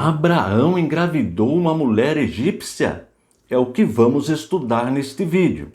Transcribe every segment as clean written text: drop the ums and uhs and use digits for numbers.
Abraão engravidou uma mulher egípcia? É o que vamos estudar neste vídeo.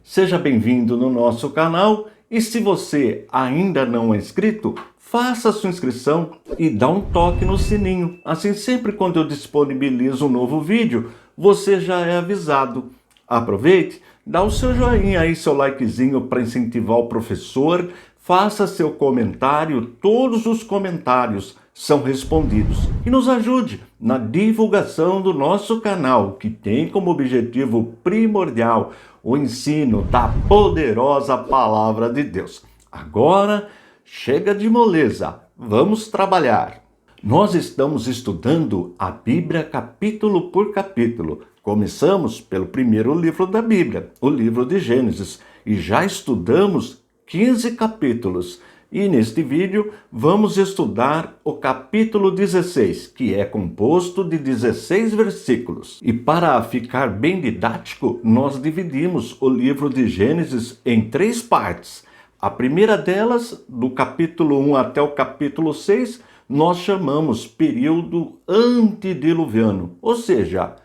Seja bem-vindo no nosso canal e se você ainda não é inscrito, faça sua inscrição e dá um toque no sininho. Assim, sempre quando eu disponibilizo um novo vídeo, você já é avisado. Aproveite, dá o seu joinha aí, seu likezinho para incentivar o professor. Faça seu comentário, todos os comentários são respondidos. E nos ajude na divulgação do nosso canal, que tem como objetivo primordial o ensino da poderosa Palavra de Deus. Agora, chega de moleza, vamos trabalhar. Nós estamos estudando a Bíblia capítulo por capítulo. Começamos pelo primeiro livro da Bíblia, o livro de Gênesis, e já estudamos 15 capítulos. E neste vídeo vamos estudar o capítulo 16, que é composto de 16 versículos. E para ficar bem didático, nós dividimos o livro de Gênesis em 3 partes. A primeira delas, do capítulo 1 até o capítulo 6, nós chamamos período antediluviano, ou seja,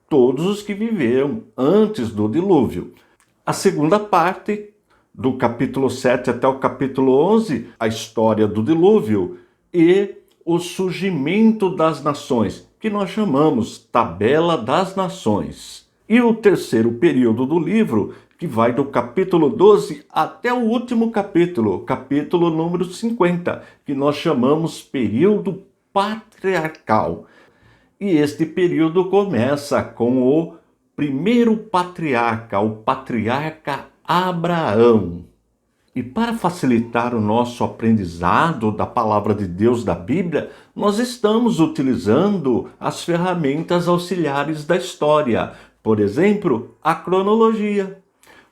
todos os que viveram antes do dilúvio. A segunda parte, do capítulo 7 até o capítulo 11, a história do dilúvio e o surgimento das nações, que nós chamamos Tabela das Nações. E o terceiro período do livro, que vai do capítulo 12 até o último capítulo, capítulo número 50, que nós chamamos período patriarcal. E este período começa com o primeiro patriarca, o patriarca Abraão. E para facilitar o nosso aprendizado da palavra de Deus da Bíblia, nós estamos utilizando as ferramentas auxiliares da história. Por exemplo, a cronologia.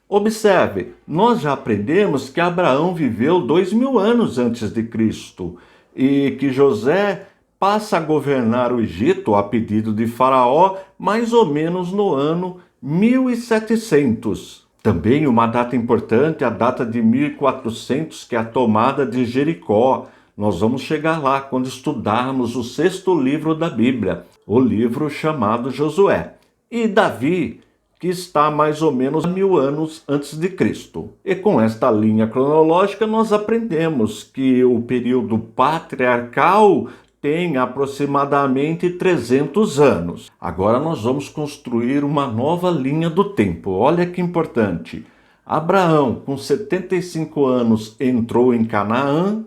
Observe, nós já aprendemos que Abraão viveu 2000 anos antes de Cristo e que José passa a governar o Egito a pedido de Faraó mais ou menos no ano 1700. Também uma data importante, a data de 1400, que é a tomada de Jericó. Nós vamos chegar lá quando estudarmos o 6º livro da Bíblia, o livro chamado Josué. E Davi, que está mais ou menos 1000 anos antes de Cristo. E com esta linha cronológica nós aprendemos que o período patriarcal tem aproximadamente 300 anos. Agora nós vamos construir uma nova linha do tempo. Olha que importante. Abraão, com 75 anos, entrou em Canaã.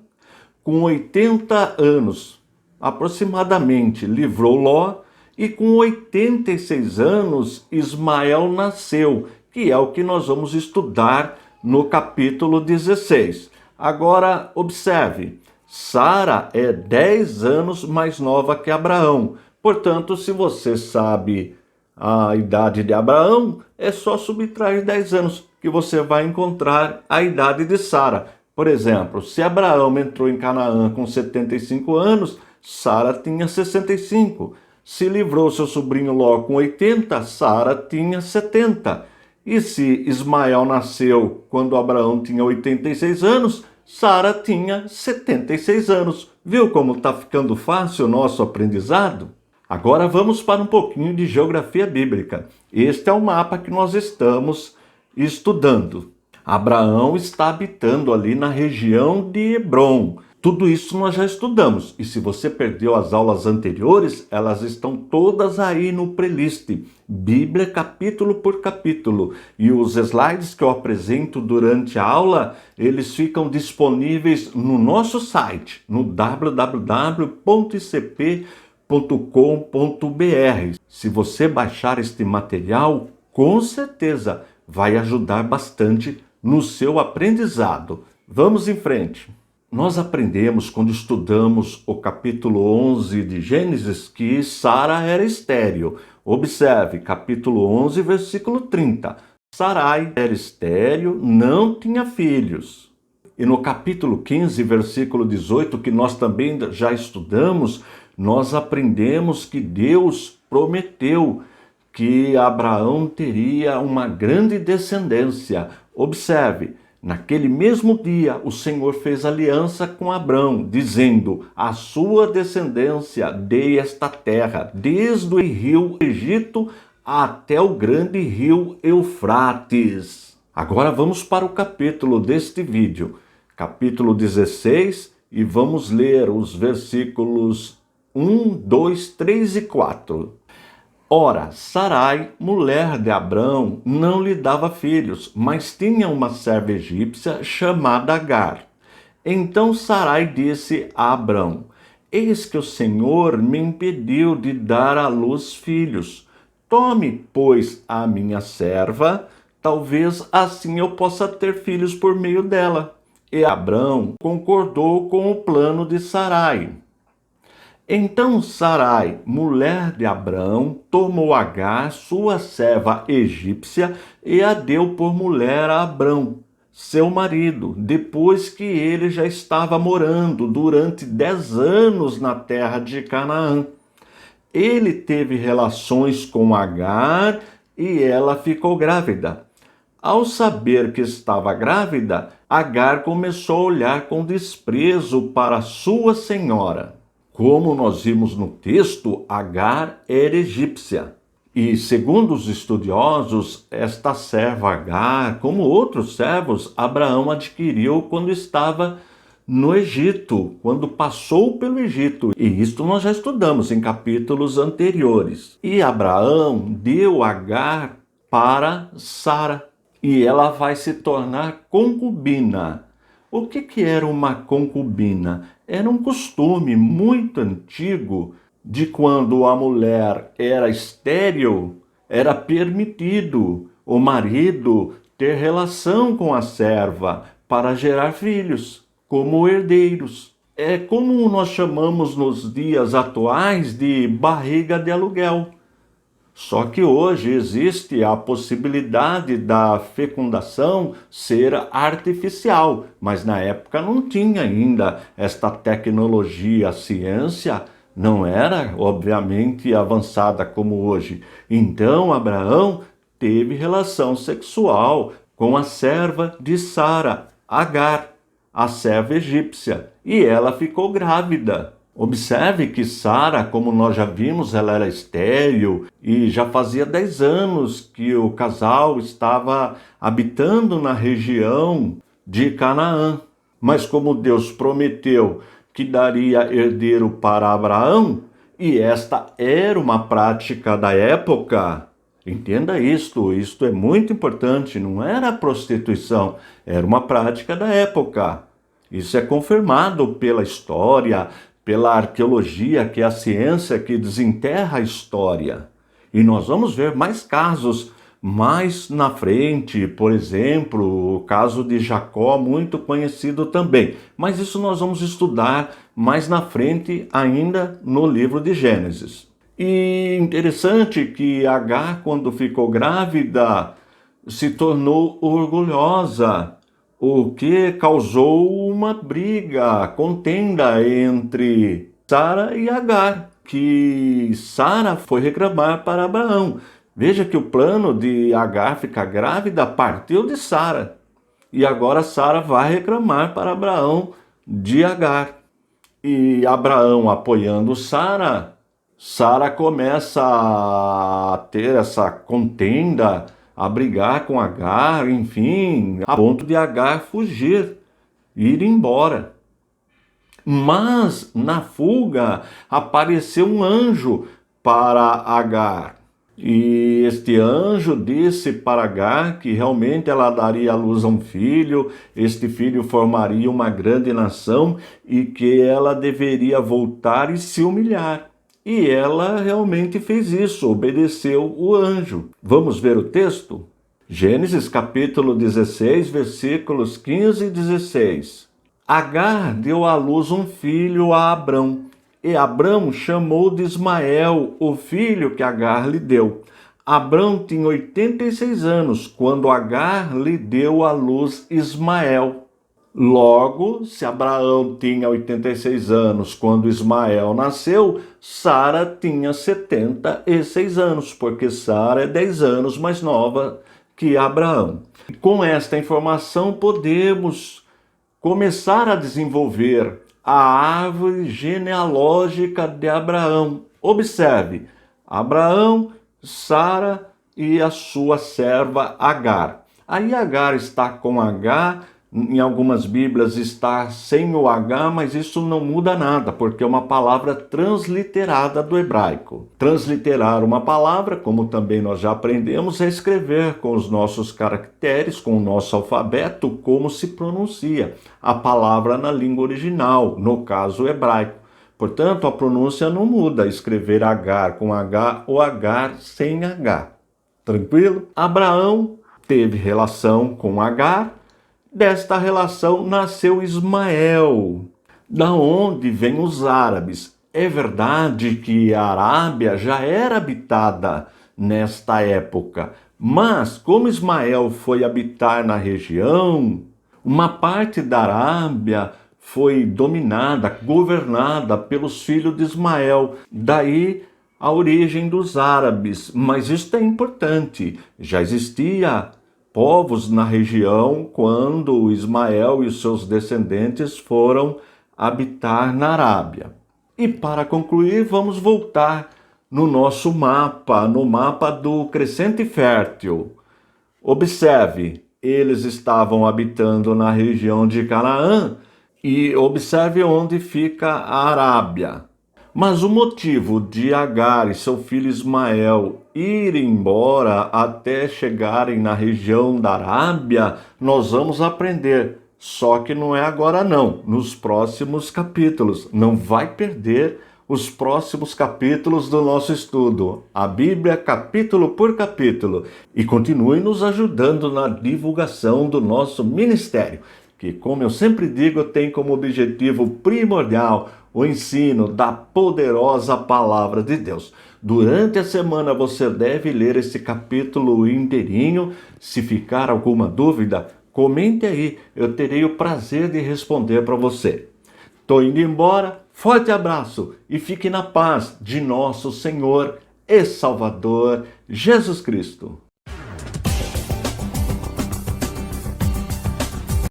Com 80 anos, aproximadamente, livrou Ló. E com 86 anos, Ismael nasceu, que é o que nós vamos estudar no capítulo 16. Agora, observe. Sara é 10 anos mais nova que Abraão. Portanto, se você sabe a idade de Abraão, é só subtrair 10 anos que você vai encontrar a idade de Sara. Por exemplo, se Abraão entrou em Canaã com 75 anos, Sara tinha 65. Se livrou seu sobrinho Ló com 80, Sara tinha 70. E se Ismael nasceu quando Abraão tinha 86 anos, Sara tinha 76 anos. Viu como está ficando fácil o nosso aprendizado? Agora vamos para um pouquinho de geografia bíblica. Este é o mapa que nós estamos estudando. Abraão está habitando ali na região de Hebrom. Tudo isso nós já estudamos. E se você perdeu as aulas anteriores, elas estão todas aí no playlist. Bíblia capítulo por capítulo. E os slides que eu apresento durante a aula, eles ficam disponíveis no nosso site, no www.icp.com.br. Se você baixar este material, com certeza vai ajudar bastante no seu aprendizado. Vamos em frente. Nós aprendemos, quando estudamos o capítulo 11 de Gênesis, que Sara era estéril. Observe, capítulo 11, versículo 30. Sarai era estéril, não tinha filhos. E no capítulo 15, versículo 18, que nós também já estudamos, nós aprendemos que Deus prometeu que Abraão teria uma grande descendência. Observe, Naquele mesmo dia, o Senhor fez aliança com Abrão, dizendo: à sua descendência dei esta terra, desde o rio Egito até o grande rio Eufrates. Agora vamos para o capítulo deste vídeo, capítulo 16, e vamos ler os versículos 1, 2, 3 e 4. Ora, Sarai, mulher de Abrão, não lhe dava filhos, mas tinha uma serva egípcia chamada Agar. Então Sarai disse a Abrão: eis que o Senhor me impediu de dar à luz filhos. Tome, pois, a minha serva, talvez assim eu possa ter filhos por meio dela. E Abrão concordou com o plano de Sarai. Então Sarai, mulher de Abrão, tomou Agar, sua serva egípcia, e a deu por mulher a Abrão, seu marido, depois que ele já estava morando durante 10 anos na terra de Canaã. Ele teve relações com Agar e ela ficou grávida. Ao saber que estava grávida, Agar começou a olhar com desprezo para sua senhora. Como nós vimos no texto, Agar era egípcia. E, segundo os estudiosos, esta serva Agar, como outros servos, Abraão adquiriu quando estava no Egito, quando passou pelo Egito. E isto nós já estudamos em capítulos anteriores. E Abraão deu Agar para Sara, e ela vai se tornar concubina. O que era uma concubina? Era um costume muito antigo de quando a mulher era estéril, era permitido o marido ter relação com a serva para gerar filhos, como herdeiros. É como nós chamamos nos dias atuais de barriga de aluguel. Só que hoje existe a possibilidade da fecundação ser artificial, mas na época não tinha ainda esta tecnologia. A ciência não era, obviamente, avançada como hoje. Então Abraão teve relação sexual com a serva de Sara, Agar, a serva egípcia, e ela ficou grávida. Observe que Sara, como nós já vimos, ela era estéril e já fazia 10 anos que o casal estava habitando na região de Canaã. Mas como Deus prometeu que daria herdeiro para Abraão, e esta era uma prática da época, entenda isto é muito importante, não era prostituição, era uma prática da época. Isso é confirmado pela história, pela arqueologia, que é a ciência que desenterra a história. E nós vamos ver mais casos mais na frente, por exemplo, o caso de Jacó, muito conhecido também. Mas isso nós vamos estudar mais na frente, ainda no livro de Gênesis. E interessante que Agar, quando ficou grávida, se tornou orgulhosa, o que causou uma briga, contenda entre Sara e Agar, que Sara foi reclamar para Abraão. Veja que o plano de Agar ficar grávida partiu de Sara. E agora Sara vai reclamar para Abraão de Agar. E Abraão apoiando Sara, Sara começa a ter essa contenda, a brigar com Agar, enfim, a ponto de Agar fugir, ir embora. Mas na fuga apareceu um anjo para Agar. E este anjo disse para Agar que realmente ela daria à luz a um filho, este filho formaria uma grande nação e que ela deveria voltar e se humilhar. E ela realmente fez isso, obedeceu o anjo. Vamos ver o texto? Gênesis capítulo 16, versículos 15 e 16. Agar deu à luz um filho a Abrão, e Abrão chamou de Ismael o filho que Agar lhe deu. Abrão tinha 86 anos quando Agar lhe deu à luz Ismael. Logo, se Abraão tinha 86 anos quando Ismael nasceu, Sara tinha 76 anos, porque Sara é 10 anos mais nova que Abraão. Com esta informação, podemos começar a desenvolver a árvore genealógica de Abraão. Observe, Abraão, Sara e a sua serva Agar. Aí Agar está com H, em algumas Bíblias está sem o H, mas isso não muda nada, porque é uma palavra transliterada do hebraico. Transliterar uma palavra, como também nós já aprendemos, é escrever com os nossos caracteres, com o nosso alfabeto, como se pronuncia a palavra na língua original, no caso hebraico. Portanto, a pronúncia não muda, escrever Agar com H ou Agar sem H. Tranquilo? Abraão teve relação com Agar. Desta relação nasceu Ismael, da onde vêm os árabes. É verdade que a Arábia já era habitada nesta época, mas como Ismael foi habitar na região, uma parte da Arábia foi dominada, governada pelos filhos de Ismael. Daí a origem dos árabes. Mas isso é importante, já existia povos na região quando Ismael e os seus descendentes foram habitar na Arábia. E para concluir, vamos voltar no nosso mapa, no mapa do Crescente Fértil. Observe, eles estavam habitando na região de Canaã e observe onde fica a Arábia. Mas o motivo de Agar e seu filho Ismael irem embora até chegarem na região da Arábia, nós vamos aprender. Só que não é agora não, nos próximos capítulos. Não vai perder os próximos capítulos do nosso estudo. A Bíblia, capítulo por capítulo. E continue nos ajudando na divulgação do nosso ministério, que, como eu sempre digo, tem como objetivo primordial o ensino da poderosa palavra de Deus. Durante a semana você deve ler esse capítulo inteirinho. Se ficar alguma dúvida, comente aí, eu terei o prazer de responder para você. Estou indo embora, forte abraço e fique na paz de nosso Senhor e Salvador Jesus Cristo.